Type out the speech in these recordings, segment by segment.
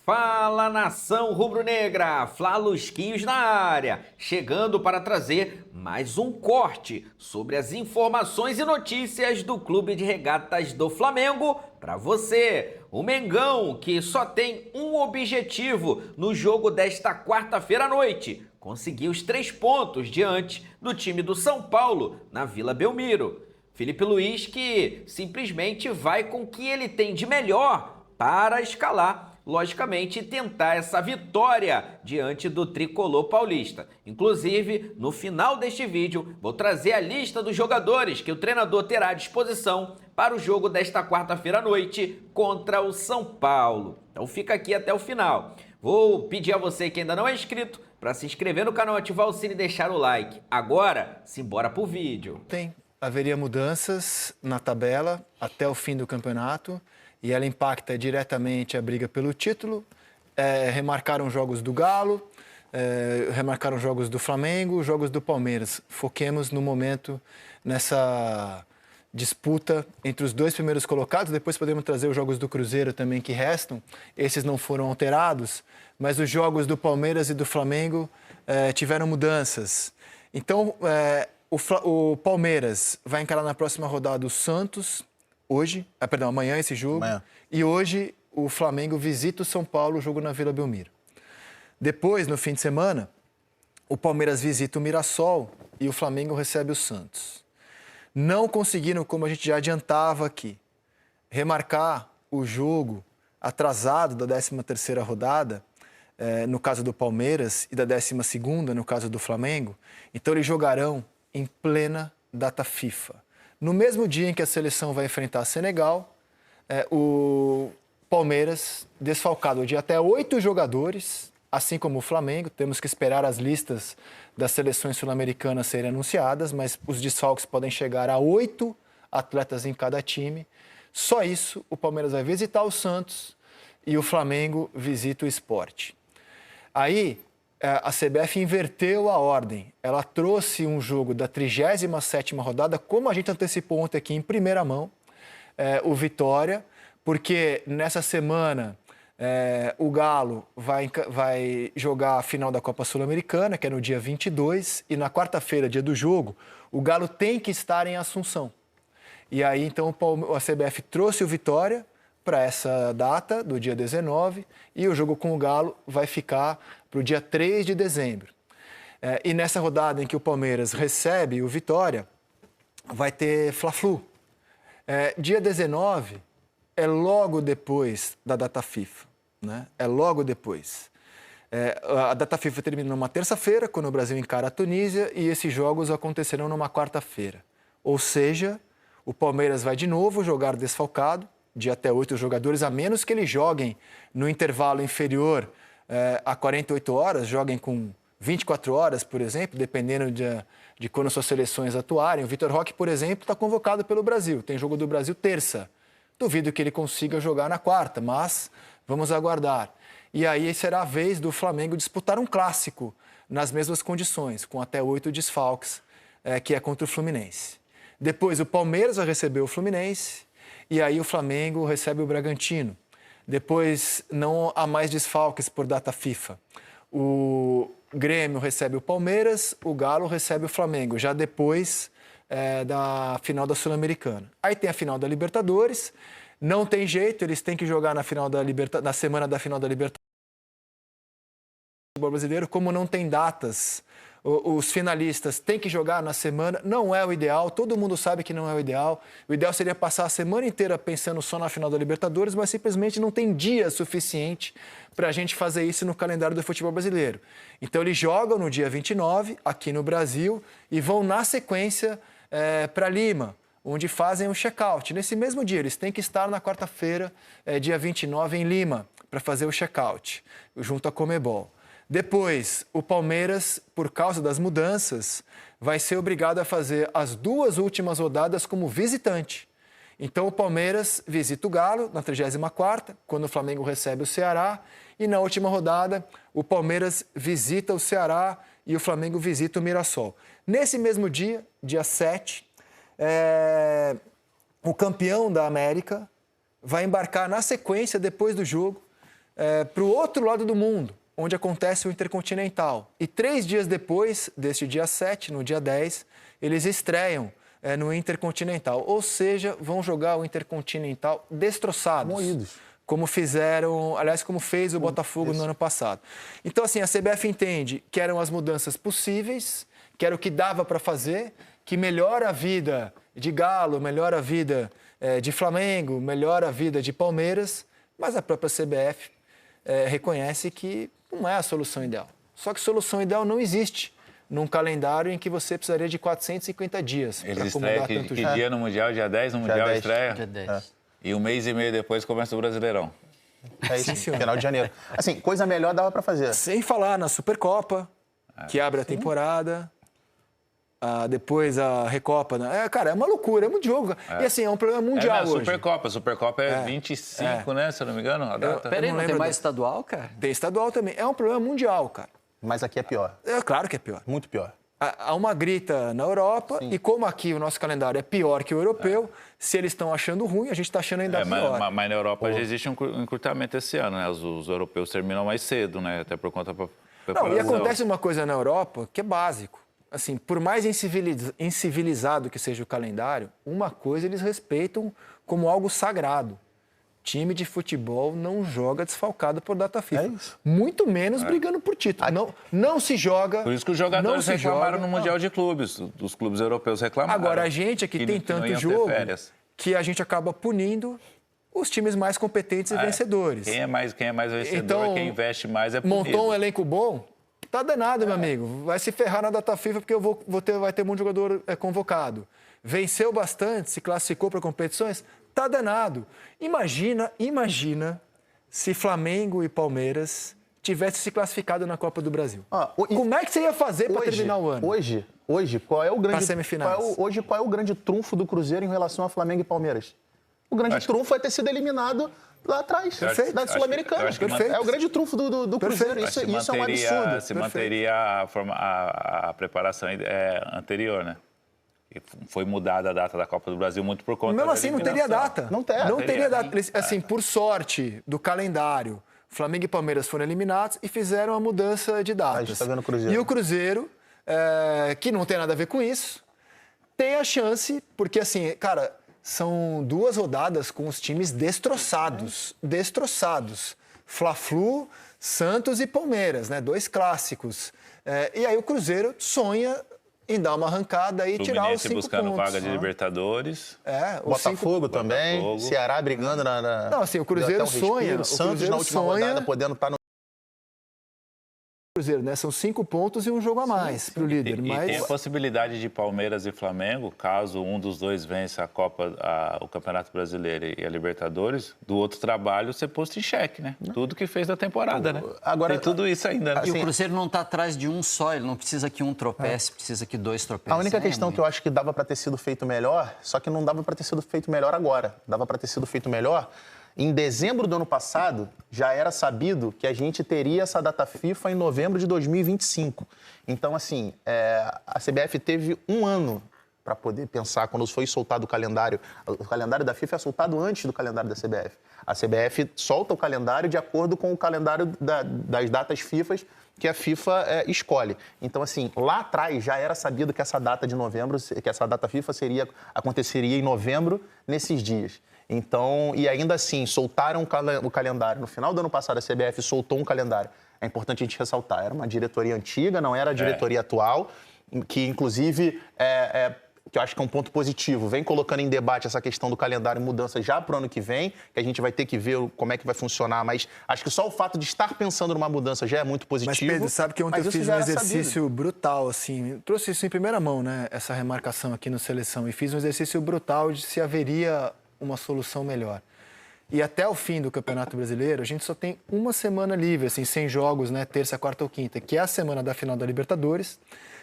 Fala, nação rubro-negra, Fla-Lusquinhos na área, chegando para trazer mais um corte sobre as informações e notícias do Clube de Regatas do Flamengo para você. O Mengão, que só tem um objetivo no jogo desta quarta-feira à noite, conseguir os 3 pontos diante do time do São Paulo na Vila Belmiro. Felipe Luiz que simplesmente vai com o que ele tem de melhor para escalar, logicamente, tentar essa vitória diante do tricolor paulista. Inclusive, no final deste vídeo, vou trazer a lista dos jogadores que o treinador terá à disposição para o jogo desta quarta-feira à noite contra o São Paulo. Então fica aqui até o final. Vou pedir a você que ainda não é inscrito para se inscrever no canal, ativar o sino e deixar o like. Agora, simbora pro vídeo. Haveria mudanças na tabela até o fim do campeonato e ela impacta diretamente a briga pelo título. Remarcaram jogos do Galo, remarcaram jogos do Flamengo, jogos do Palmeiras. Foquemos no momento nessa disputa entre os 2 primeiros colocados. Depois podemos trazer os jogos do Cruzeiro também que restam. Esses não foram alterados, mas os jogos do Palmeiras e do Flamengo tiveram mudanças. Então, o Palmeiras vai encarar na próxima rodada o Santos, amanhã esse jogo. Amanhã. E hoje o Flamengo visita o São Paulo, o jogo na Vila Belmiro. Depois, no fim de semana, o Palmeiras visita o Mirassol e o Flamengo recebe o Santos. Não conseguiram, como a gente já adiantava aqui, remarcar o jogo atrasado da 13ª rodada, no caso do Palmeiras, e da 12ª, no caso do Flamengo. Então, eles jogarão em plena data FIFA. No mesmo dia em que a seleção vai enfrentar a Senegal, o Palmeiras, desfalcado de até 8 jogadores, assim como o Flamengo. Temos que esperar as listas das seleções sul-americanas serem anunciadas, mas os desfalques podem chegar a 8 atletas em cada time. Só isso, o Palmeiras vai visitar o Santos e o Flamengo visita o Sport. Aí, a CBF inverteu a ordem. Ela trouxe um jogo da 37ª rodada, como a gente antecipou ontem aqui em primeira mão, o Vitória, porque nessa semana o Galo vai jogar a final da Copa Sul-Americana, que é no dia 22, e na quarta-feira, dia do jogo, o Galo tem que estar em Assunção. E aí, então, a CBF trouxe o Vitória para essa data, do dia 19, e o jogo com o Galo vai ficar para o dia 3 de dezembro. E nessa rodada em que o Palmeiras recebe o Vitória, vai ter Fla-Flu. Dia 19 é logo depois da data FIFA, né? É logo depois. A data FIFA termina numa terça-feira, quando o Brasil encara a Tunísia, e esses jogos acontecerão numa quarta-feira. Ou seja, o Palmeiras vai de novo jogar desfalcado, de até 8 jogadores, a menos que eles joguem no intervalo inferior a 48 horas, joguem com 24 horas, por exemplo, dependendo de quando suas seleções atuarem. O Vitor Roque, por exemplo, está convocado pelo Brasil. Tem jogo do Brasil terça. Duvido que ele consiga jogar na quarta, mas vamos aguardar. E aí será a vez do Flamengo disputar um clássico nas mesmas condições, com até 8 desfalques, que é contra o Fluminense. Depois o Palmeiras vai receber o Fluminense e aí o Flamengo recebe o Bragantino. Depois não há mais desfalques por data FIFA. O Grêmio recebe o Palmeiras, o Galo recebe o Flamengo, já depois da final da Sul-Americana. Aí tem a final da Libertadores, não tem jeito, eles têm que jogar na semana da final da Libertadores brasileiro, como não tem datas, os finalistas têm que jogar na semana, não é o ideal, todo mundo sabe que não é o ideal. O ideal seria passar a semana inteira pensando só na final da Libertadores, mas simplesmente não tem dia suficiente para a gente fazer isso no calendário do futebol brasileiro. Então eles jogam no dia 29, aqui no Brasil, e vão na sequência para Lima, onde fazem o check-out. Nesse mesmo dia, eles têm que estar na quarta-feira, dia 29, em Lima, para fazer o check-out, junto à Conmebol. Depois, o Palmeiras, por causa das mudanças, vai ser obrigado a fazer as 2 últimas rodadas como visitante. Então, o Palmeiras visita o Galo na 34ª, quando o Flamengo recebe o Ceará. E na última rodada, o Palmeiras visita o Ceará e o Flamengo visita o Mirassol. Nesse mesmo dia, dia 7, o campeão da América vai embarcar na sequência, depois do jogo, para o outro lado do mundo, onde acontece o Intercontinental. E 3 dias depois, deste dia 7, no dia 10, eles estreiam no Intercontinental. Ou seja, vão jogar o Intercontinental destroçados. Moídos. Como fizeram, aliás, como fez o Botafogo no ano passado. Então, assim, a CBF entende que eram as mudanças possíveis, que era o que dava para fazer, que melhora a vida de Galo, melhora a vida de Flamengo, melhora a vida de Palmeiras, mas a própria CBF reconhece que não é a solução ideal. Só que solução ideal não existe num calendário em que você precisaria de 450 dias para acomodar tanto que dia no Mundial? Dia 10 no Mundial 10. estreia? Dia 10. E 1 mês e meio depois começa o Brasileirão. É isso, senhor. final de janeiro. Assim, coisa melhor dava para fazer. Sem falar na Supercopa, que abre a temporada, depois a Recopa. Cara, é uma loucura, é muito jogo. E assim, é um problema mundial hoje. Supercopa é 25, né? Se eu não me engano, a data. Peraí, não tem lembro mais estadual, cara? Tem estadual também. É um problema mundial, cara. Mas aqui é pior. É claro que é pior. Muito pior. Há uma grita na Europa, e como aqui o nosso calendário é pior que o europeu, se eles estão achando ruim, a gente está achando ainda pior. Mas na Europa já existe um encurtamento esse ano, né? Os europeus terminam mais cedo, né? Até por conta da preparação. Não, e acontece uma coisa na Europa que é básico. Assim, por mais incivilizado que seja o calendário, uma coisa eles respeitam como algo sagrado. Time de futebol não joga desfalcado por data FIFA. É isso. Muito menos brigando por título. Não se joga. Por isso que os jogadores reclamaram no Mundial de Clubes. Os clubes europeus reclamaram. Agora, a gente aqui tem tanto jogo que a gente acaba punindo os times mais competentes e vencedores. Quem é mais vencedor, Então, quem investe mais é punido. Montou um elenco bom? Tá danado, meu amigo. Vai se ferrar na data FIFA porque vai ter muito jogador convocado. Venceu bastante, se classificou para competições? Tá danado. Imagina se Flamengo e Palmeiras tivessem se classificado na Copa do Brasil. Como é que você ia fazer para terminar o ano? Hoje, qual é o grande... Pra semifinais. Qual é o grande trunfo do Cruzeiro em relação a Flamengo e Palmeiras? O grande trunfo é ter sido eliminado lá atrás, da Sul-Americana. É o grande trunfo do Cruzeiro. Isso é um absurdo. Se manteria a preparação anterior, né? Foi mudada a data da Copa do Brasil muito por conta Mesmo da assim, não teria data. Não teria data. Assim, por sorte do calendário, Flamengo e Palmeiras foram eliminados e fizeram a mudança de datas. A gente tá vendo o Cruzeiro. E o Cruzeiro, que não tem nada a ver com isso, tem a chance, porque assim, cara, são 2 rodadas com os times destroçados. Fla-Flu, Santos e Palmeiras, né? 2 clássicos. E aí o Cruzeiro sonha em dar uma arrancada e tirar os 5 pontos. buscando vaga de Libertadores. Botafogo também, Botafogo. Ceará brigando na... Não, assim, o Cruzeiro sonha. Santos na última rodada podendo estar no... Cruzeiro, né? São 5 pontos e um jogo a mais para o líder. E tem a possibilidade de Palmeiras e Flamengo, caso um dos dois vença o Campeonato Brasileiro e a Libertadores, do outro trabalho ser posto em xeque, né? Tudo que fez da temporada, né? Agora, tem tudo isso ainda, né? E o Cruzeiro não está atrás de um só, ele não precisa que um tropece, precisa que 2 tropecem. A única questão que eu acho que dava para ter sido feito melhor, só que não dava para ter sido feito melhor agora. Dava para ter sido feito melhor. Em dezembro do ano passado, já era sabido que a gente teria essa data FIFA em novembro de 2025. Então, assim, a CBF teve um ano para poder pensar quando foi soltado o calendário. O calendário da FIFA é soltado antes do calendário da CBF. A CBF solta o calendário de acordo com o calendário das datas FIFA que a FIFA escolhe. Então, assim, lá atrás já era sabido que essa data de novembro, que essa data FIFA aconteceria em novembro, nesses dias. Então, e ainda assim, soltaram o calendário. No final do ano passado, a CBF soltou um calendário. É importante a gente ressaltar. Era uma diretoria antiga, não era a diretoria atual, que, inclusive, que eu acho que é um ponto positivo, vem colocando em debate essa questão do calendário e mudança já para o ano que vem, que a gente vai ter que ver como é que vai funcionar, mas acho que só o fato de estar pensando numa mudança já é muito positivo. Mas, Pedro, sabe que ontem eu fiz um exercício brutal, assim, eu trouxe isso em primeira mão, né, essa remarcação aqui no Seleção, e fiz um exercício brutal de se haveria uma solução melhor. E até o fim do Campeonato Brasileiro, a gente só tem uma semana livre, assim, sem jogos, né, terça, quarta ou quinta, que é a semana da final da Libertadores,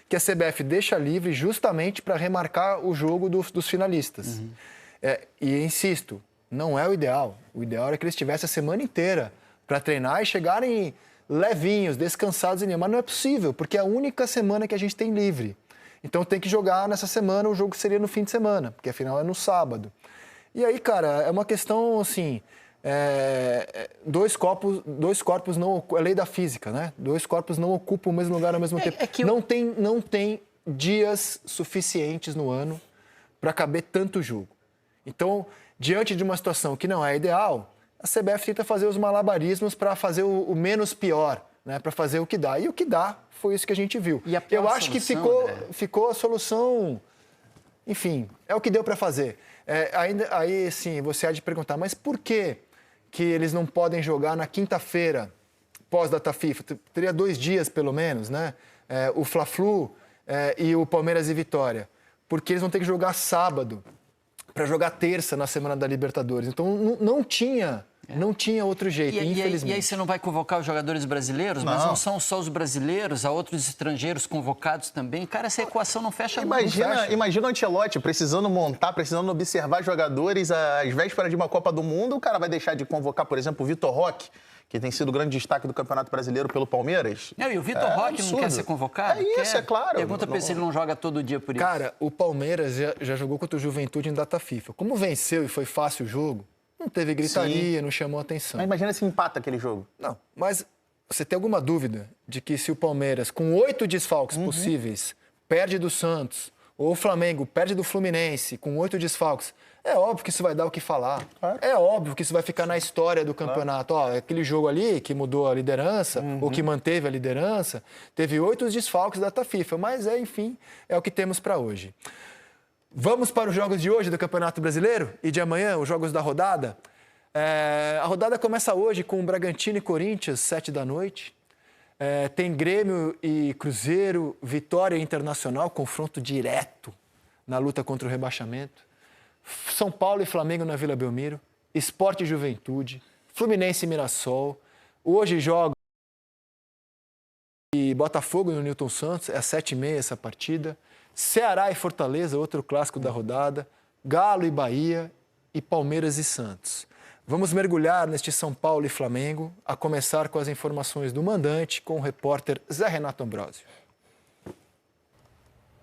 que a CBF deixa livre justamente para remarcar o jogo dos finalistas. E insisto, não é o ideal. O ideal era que eles tivessem a semana inteira para treinar e chegarem levinhos, descansados, mas não é possível, porque é a única semana que a gente tem livre. Então tem que jogar nessa semana, o jogo seria no fim de semana, porque a final é no sábado. E aí, cara, é uma questão, assim, dois corpos não... É lei da física, né? Dois corpos não ocupam o mesmo lugar ao mesmo tempo. Não tem dias suficientes no ano para caber tanto jogo. Então, diante de uma situação que não é ideal, a CBF tenta fazer os malabarismos para fazer o menos pior, né? Para fazer o que dá. E o que dá foi isso que a gente viu. Eu acho que ficou a solução... Enfim, é o que deu para fazer. Aí, sim, você há de perguntar, mas por que eles não podem jogar na quinta-feira, pós-data FIFA? Teria 2 dias, pelo menos, né? O Fla-Flu e o Palmeiras e Vitória. Porque eles vão ter que jogar sábado para jogar terça na semana da Libertadores. Então, não tinha outro jeito, infelizmente. E aí você não vai convocar os jogadores brasileiros? Mas não são só os brasileiros, há outros estrangeiros convocados também. Cara, essa equação não fecha muito. Imagina o Ancelotti precisando observar jogadores às vésperas de uma Copa do Mundo. O cara vai deixar de convocar, por exemplo, o Vitor Roque, que tem sido o grande destaque do Campeonato Brasileiro pelo Palmeiras. E o Vitor Roque não quer ser convocado? É claro. Pergunta para ele se ele não joga todo dia por isso. Cara, o Palmeiras já jogou contra o Juventude em data FIFA. Como venceu e foi fácil o jogo, não teve gritaria, não chamou atenção. Mas imagina se empata aquele jogo. Não, mas você tem alguma dúvida de que se o Palmeiras, com 8 desfalques possíveis, perde do Santos, ou o Flamengo perde do Fluminense com 8 desfalques, é óbvio que isso vai dar o que falar. Claro. É óbvio que isso vai ficar na história do campeonato. Claro. Aquele jogo ali que mudou a liderança, ou que manteve a liderança, teve 8 desfalques da data FIFA. Mas, enfim, é o que temos para hoje. Vamos para os jogos de hoje do Campeonato Brasileiro e de amanhã, os jogos da rodada. A rodada começa hoje com Bragantino e Corinthians, 7h. Tem Grêmio e Cruzeiro, Vitória e Internacional, confronto direto na luta contra o rebaixamento. São Paulo e Flamengo na Vila Belmiro, Sport e Juventude, Fluminense e Mirassol. Hoje joga e Botafogo no Newton Santos, é às 7h30 essa partida. Ceará e Fortaleza, outro clássico da rodada. Galo e Bahia e Palmeiras e Santos. Vamos mergulhar neste São Paulo e Flamengo, a começar com as informações do mandante, com o repórter Zé Renato Ambrosio.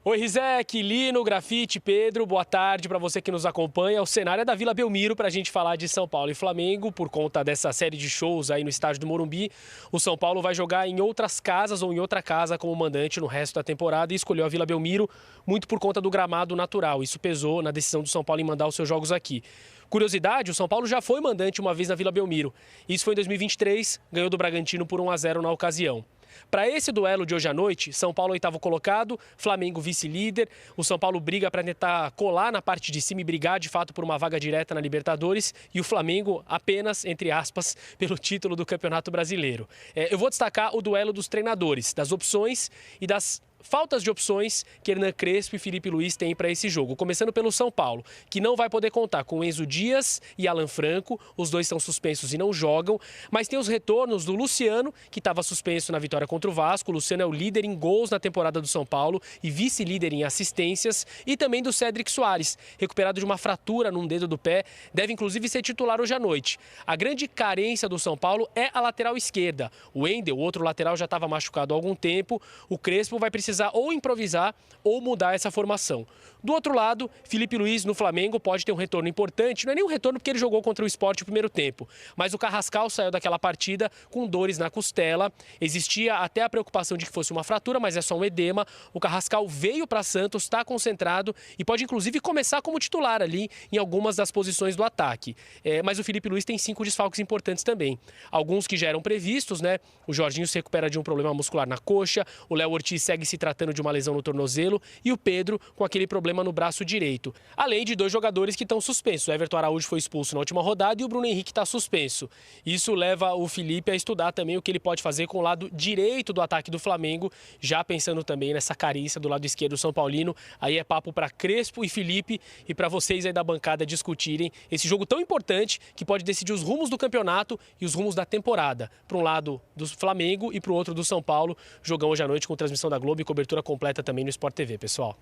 Oi, Rizek, Lino, Grafite, Pedro, boa tarde para você que nos acompanha. O cenário é da Vila Belmiro para a gente falar de São Paulo e Flamengo. Por conta dessa série de shows aí no estádio do Morumbi, o São Paulo vai jogar em outras casas ou em outra casa como mandante no resto da temporada e escolheu a Vila Belmiro muito por conta do gramado natural. Isso pesou na decisão do São Paulo em mandar os seus jogos aqui. Curiosidade, o São Paulo já foi mandante uma vez na Vila Belmiro. Isso foi em 2023, ganhou do Bragantino por 1-0 na ocasião. Para esse duelo de hoje à noite, São Paulo 8º colocado, Flamengo vice-líder. O São Paulo briga para tentar colar na parte de cima e brigar de fato por uma vaga direta na Libertadores. E o Flamengo apenas, entre aspas, pelo título do Campeonato Brasileiro. Eu vou destacar o duelo dos treinadores, das opções e das faltas de opções que Hernan Crespo e Felipe Luiz têm para esse jogo. Começando pelo São Paulo, que não vai poder contar com Enzo Dias e Alan Franco. Os dois estão suspensos e não jogam. Mas tem os retornos do Luciano, que estava suspenso na vitória contra o Vasco. O Luciano é o líder em gols na temporada do São Paulo e vice-líder em assistências. E também do Cédric Soares, recuperado de uma fratura num dedo do pé. Deve inclusive ser titular hoje à noite. A grande carência do São Paulo é a lateral esquerda. O Wendel, o outro lateral, já estava machucado há algum tempo. O Crespo vai precisar ou improvisar ou mudar essa formação. Do outro lado, Felipe Luiz no Flamengo pode ter um retorno importante. Não é nem um retorno porque ele jogou contra o Sport no primeiro tempo, mas o Carrascal saiu daquela partida com dores na costela. Existia até a preocupação de que fosse uma fratura, mas é só um edema. O Carrascal veio para Santos, está concentrado e pode inclusive começar como titular ali em algumas das posições do ataque. Mas o Felipe Luiz tem 5 desfalques importantes também. Alguns que já eram previstos, né? O Jorginho se recupera de um problema muscular na coxa, o Léo Ortiz segue se tratando de uma lesão no tornozelo e o Pedro com aquele problema no braço direito. Além de 2 jogadores que estão suspensos. O Everton Araújo foi expulso na última rodada e o Bruno Henrique está suspenso. Isso leva o Felipe a estudar também o que ele pode fazer com o lado direito do ataque do Flamengo, já pensando também nessa carência do lado esquerdo do São Paulino. Aí é papo para Crespo e Felipe e para vocês aí da bancada discutirem esse jogo tão importante que pode decidir os rumos do campeonato e os rumos da temporada. Para um lado do Flamengo e para o outro do São Paulo. Jogão hoje à noite com transmissão da Globo e cobertura completa também no Sport TV, pessoal.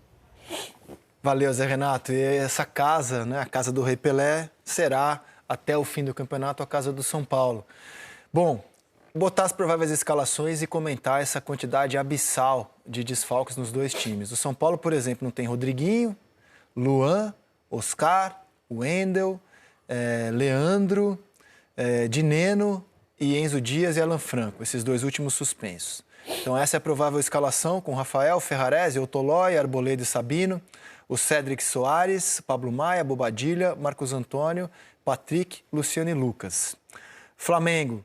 Valeu, Zé Renato. E essa casa, né, a casa do Rei Pelé, será, até o fim do campeonato, a casa do São Paulo. Bom, botar as prováveis escalações e comentar essa quantidade abissal de desfalques nos 2 times. O São Paulo, por exemplo, não tem Rodriguinho, Luan, Oscar, Wendel, Leandro, de Neno e Enzo Dias e Alan Franco, esses 2 últimos suspensos. Então essa é a provável escalação com Rafael, Ferrarese, Otolói, Arboleda e Sabino, o Cédric Soares, Pablo Maia, Bobadilha, Marcos Antônio, Patrick, Luciano e Lucas. Flamengo,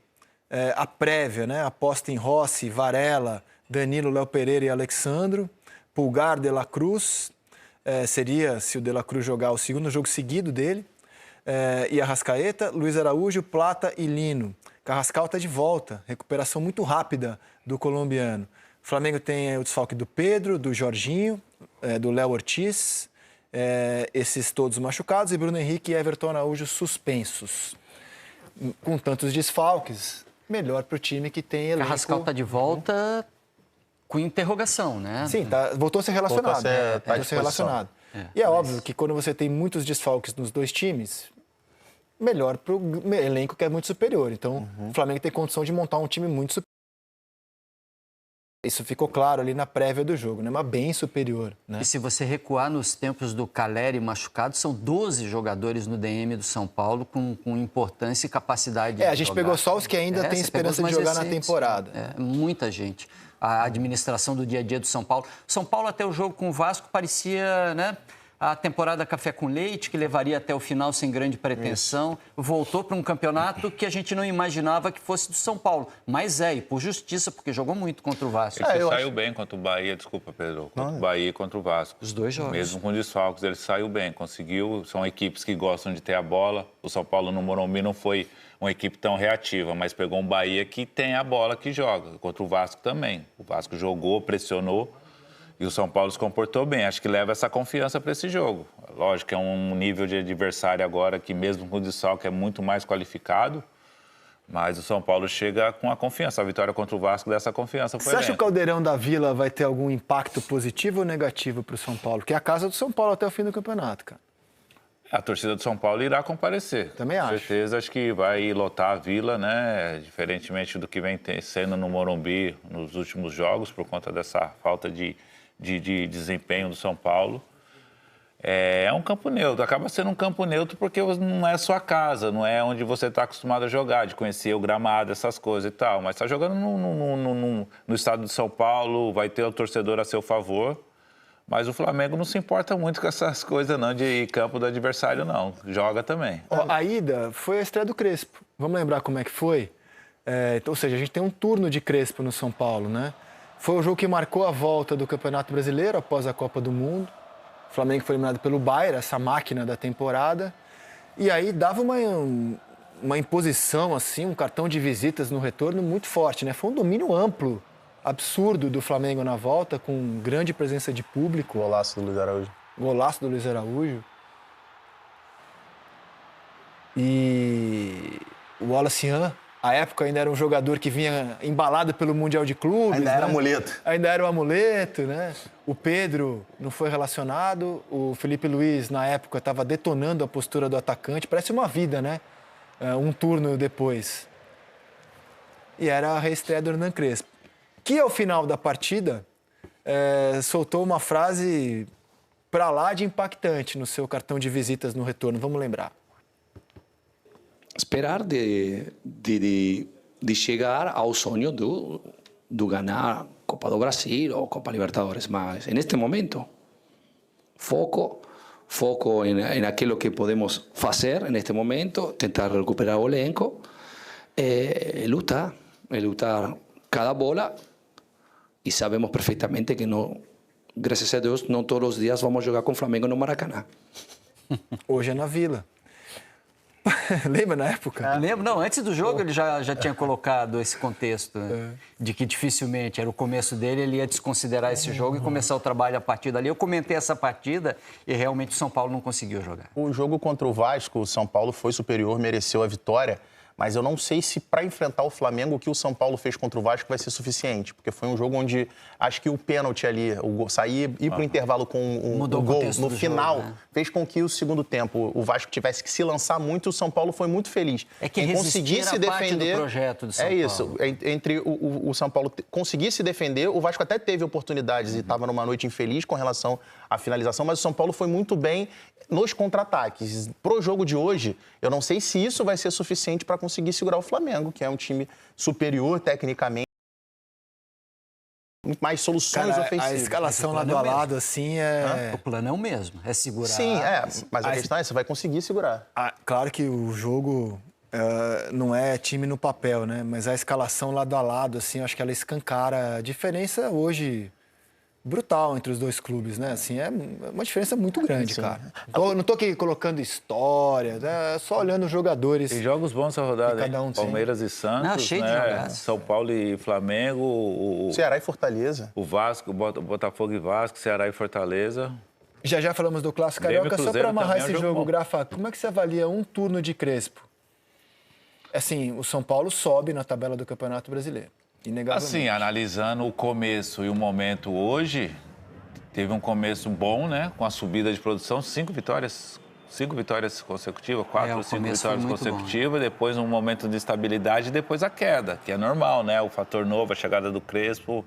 a prévia, né? Aposta em Rossi, Varela, Danilo, Léo Pereira e Alexandro. Pulgar, De La Cruz, seria, se o De La Cruz jogar, o segundo jogo seguido dele. E Arrascaeta, Luiz Araújo, Plata e Lino. Carrascal está de volta, recuperação muito rápida do colombiano. O Flamengo tem o desfalque do Pedro, do Jorginho, do Léo Ortiz, esses todos machucados, e Bruno Henrique e Everton Araújo suspensos. Com tantos desfalques, melhor para o time que tem elenco. Carrascal está de volta com interrogação, né? Sim, voltou a ser relacionado. Voltou a ser relacionado. E é óbvio que quando você tem muitos desfalques nos 2 times, melhor para o elenco que é muito superior. Então, o Flamengo tem condição de montar um time muito superior. Isso ficou claro ali na prévia do jogo, né? Mas bem superior, né? E se você recuar nos tempos do Caleri machucado, são 12 jogadores no DM do São Paulo com importância e capacidade de a gente jogar. pegou só os que ainda têm esperança de jogar na temporada. Muita gente. A administração do dia a dia do São Paulo. São Paulo, até o jogo com o Vasco, parecia, né, a temporada café com leite, que levaria até o final sem grande pretensão. Voltou para um campeonato que a gente não imaginava que fosse do São Paulo. Mas e por justiça, porque jogou muito contra o Vasco. Ele saiu bem contra o Bahia, desculpa, Pedro, contra o Bahia e contra o Vasco. Os 2 jogos. Mesmo com desfalques, ele saiu bem, conseguiu. São equipes que gostam de ter a bola. O São Paulo no Morumbi não foi uma equipe tão reativa, mas pegou um Bahia que tem a bola que joga. Contra o Vasco também. O Vasco jogou, pressionou. E o São Paulo se comportou bem. Acho que leva essa confiança para esse jogo. Lógico que é um nível de adversário agora que, mesmo com o desfalque, é muito mais qualificado. Mas o São Paulo chega com a confiança. A vitória contra o Vasco dessa confiança foi. Você acha que o Caldeirão da Vila vai ter algum impacto positivo ou negativo para o São Paulo? Que é a casa do São Paulo até o fim do campeonato, cara. A torcida do São Paulo irá comparecer. Também acho. Com certeza, acho que vai lotar a Vila, né? Diferentemente do que vem sendo no Morumbi nos últimos jogos, por conta dessa falta de desempenho do São Paulo. É um campo neutro, acaba sendo um campo neutro porque não é sua casa, não é onde você está acostumado a jogar, de conhecer o gramado, essas coisas e tal. Mas está jogando no estado de São Paulo, vai ter o torcedor a seu favor. Mas o Flamengo não se importa muito com essas coisas não, de campo do adversário, não. Joga também. A ida foi a estreia do Crespo. Vamos lembrar como é que foi? Ou seja, a gente tem um turno de Crespo no São Paulo, né? Foi o jogo que marcou a volta do Campeonato Brasileiro após a Copa do Mundo. O Flamengo foi eliminado pelo Bayern, essa máquina da temporada. E aí dava uma imposição, assim, um cartão de visitas no retorno muito forte, né? Foi um domínio amplo, absurdo do Flamengo na volta, com grande presença de público. Golaço do Luiz Araújo. Golaço do Luiz Araújo. E o Wallace Hann, à época, ainda era um jogador que vinha embalado pelo Mundial de Clubes. Ainda era amuleto. Ainda era o amuleto, né? O Pedro não foi relacionado. O Felipe Luiz, na época, estava detonando a postura do atacante. Parece uma vida, né? Um turno depois. E era a reestreia do Hernan Crespo. Que, ao final da partida, soltou uma frase pra lá de impactante no seu cartão de visitas no retorno. Vamos lembrar. Esperar de chegar ao sonho do ganhar Copa do Brasil ou Copa Libertadores, mas neste momento foco em aquilo que podemos fazer neste momento, tentar recuperar o elenco, lutar cada bola, e sabemos perfeitamente que não, graças a Deus, não todos os dias vamos jogar com o Flamengo no Maracanã. Hoje é na Vila. Lembra na época? Lembro, não, antes do jogo ele já tinha colocado esse contexto de que dificilmente era o começo dele, ele ia desconsiderar esse jogo e começar o trabalho a partir dali. Eu comentei essa partida e realmente o São Paulo não conseguiu jogar. O jogo contra o Vasco, o São Paulo foi superior, mereceu a vitória, mas eu não sei se para enfrentar o Flamengo o que o São Paulo fez contra o Vasco vai ser suficiente, porque foi um jogo onde acho que o pênalti ali, ir para o intervalo com o gol no final, jogo, né? Fez com que o segundo tempo o Vasco tivesse que se lançar muito, o São Paulo foi muito feliz. É que conseguisse defender do projeto do São Paulo. Isso, entre o São Paulo conseguir se defender, o Vasco até teve oportunidades e estava numa noite infeliz com relação a finalização, mas o São Paulo foi muito bem nos contra-ataques. Pro jogo de hoje, eu não sei se isso vai ser suficiente para conseguir segurar o Flamengo, que é um time superior tecnicamente, muito mais soluções ofensivas. A escalação lado a lado, assim, O plano é o mesmo, é segurar. Sim, mas a questão é, você vai conseguir segurar. Claro que o jogo não é time no papel, né? Mas a escalação lado a lado, assim, eu acho que ela escancara a diferença hoje brutal entre os dois clubes, né? Assim, é uma diferença muito grande, cara. Não tô aqui colocando história, né? Só olhando os jogadores. Tem jogos bons essa rodada, cada um hein? tem. Palmeiras e Santos, Não, cheio de né? jogadas. São Paulo e Flamengo, Ceará e Fortaleza. o Vasco, o Botafogo e Vasco, Ceará e Fortaleza. Já falamos do Clássico Grêmio e Carioca, só Cruzeiro para amarrar também é um esse jogo jogo, bom. Grafa, como é que você avalia um turno de Crespo? Assim, o São Paulo sobe na tabela do Campeonato Brasileiro, inegavelmente. Assim, analisando o começo e o momento hoje, teve um começo bom, né? Com a subida de produção, 5 vitórias consecutivas, 4 ou 5 começo foi vitórias muito consecutivas, depois um momento de estabilidade e depois a queda, que é normal, né? O fator novo, a chegada do Crespo,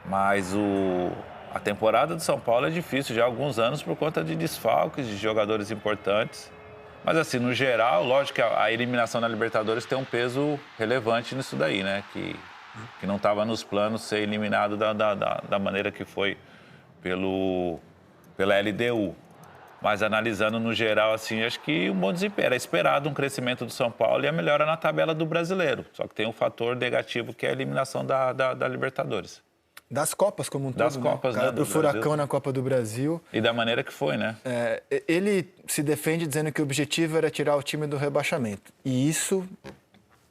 mas a temporada do São Paulo é difícil já há alguns anos por conta de desfalques de jogadores importantes. Mas assim, no geral, lógico que a eliminação na Libertadores tem um peso relevante nisso daí, né? Que não estava nos planos ser eliminado da maneira que foi pela LDU. Mas analisando no geral, assim, acho que um bom desempenho. Era esperado um crescimento do São Paulo e a melhora na tabela do Brasileiro. Só que tem um fator negativo que é a eliminação da Libertadores. Das Copas como um todo, Das Copas, né, do O Furacão Brasil. na Copa do Brasil. E da maneira que foi, né? Ele se defende dizendo que o objetivo era tirar o time do rebaixamento. E isso,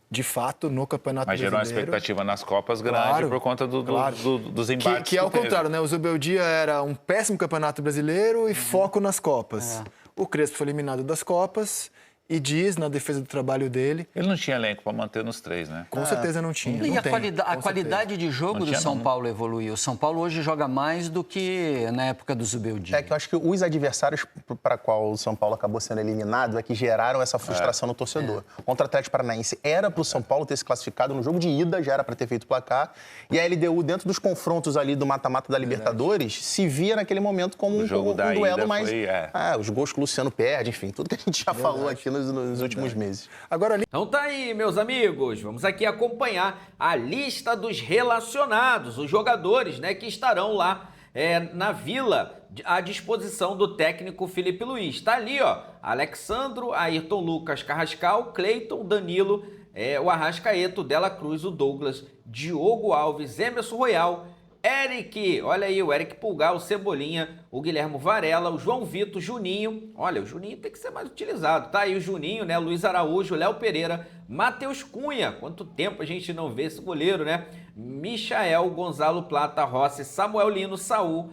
de fato, no Campeonato Mas gerou Brasileiro... uma expectativa nas Copas grande Claro, por conta dos embates que é o teve. contrário, né? O Zubeldia era um péssimo Campeonato Brasileiro e foco nas Copas. O Crespo foi eliminado das Copas e diz, na defesa do trabalho dele... Ele não tinha elenco para manter nos 3, né? Com certeza não tinha. E não a tem, qualidade, com qualidade de jogo Não do tinha, São não. Paulo evoluiu. O São Paulo hoje joga mais do que na época do Zubeldia. É que eu acho que os adversários para qual o São Paulo acabou sendo eliminado é que geraram essa frustração no torcedor. Contra o Atlético Paranaense era para o São Paulo ter se classificado no jogo de ida, já era para ter feito placar. E a LDU, dentro dos confrontos ali do mata-mata da Libertadores, se via naquele momento como um jogo da duelo ida mais... foi, os gols que o Luciano perde, enfim, tudo que a gente já falou aqui nos últimos meses. Agora, Então tá aí, meus amigos, vamos aqui acompanhar a lista dos relacionados, os jogadores, né, que estarão lá na Vila à disposição do técnico Felipe Luiz. Tá ali, ó, Alexandro, Ayrton Lucas, Carrascal, Cleiton, Danilo, o Arrascaeta, o Dela Cruz, o Douglas, Diogo Alves, Emerson Royal, Eric, olha aí, o Eric Pulgar, o Cebolinha, o Guilherme Varela, o João Vitor, Juninho. Olha, o Juninho tem que ser mais utilizado, tá? aí o Juninho, né? Luiz Araújo, Léo Pereira, Matheus Cunha. Quanto tempo a gente não vê esse goleiro, né? Michael, Gonzalo Plata, Rossi, Samuel Lino, Saul,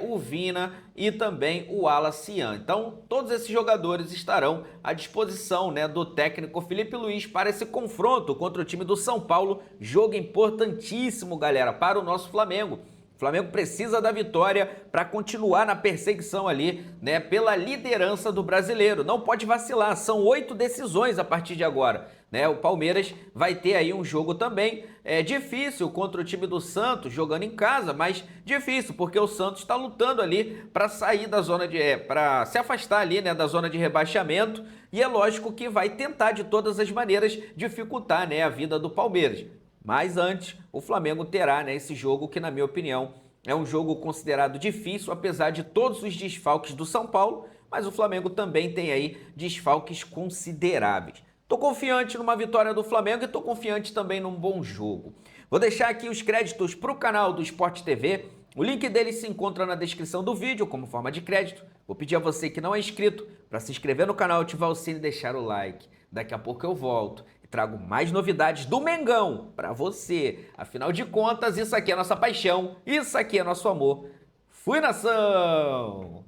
o Vina e também o Alacian. Então, todos esses jogadores estarão à disposição, né, do técnico Felipe Luiz para esse confronto contra o time do São Paulo. Jogo importantíssimo, galera, para o nosso Flamengo. O Flamengo precisa da vitória para continuar na perseguição ali, né, pela liderança do Brasileiro. Não pode vacilar, são 8 decisões a partir de agora, né? O Palmeiras vai ter aí um jogo também difícil contra o time do Santos, jogando em casa, mas difícil, porque o Santos está lutando ali para sair da zona para se afastar ali, né, da zona de rebaixamento, e é lógico que vai tentar de todas as maneiras dificultar, né, a vida do Palmeiras. Mas antes, o Flamengo terá, né, esse jogo que, na minha opinião, é um jogo considerado difícil, apesar de todos os desfalques do São Paulo, mas o Flamengo também tem aí desfalques consideráveis. Tô confiante numa vitória do Flamengo e tô confiante também num bom jogo. Vou deixar aqui os créditos para o canal do Sport TV. O link dele se encontra na descrição do vídeo como forma de crédito. Vou pedir a você que não é inscrito para se inscrever no canal, ativar o sino e deixar o like. Daqui a pouco eu volto e trago mais novidades do Mengão para você. Afinal de contas, isso aqui é nossa paixão, isso aqui é nosso amor. Fui, nação!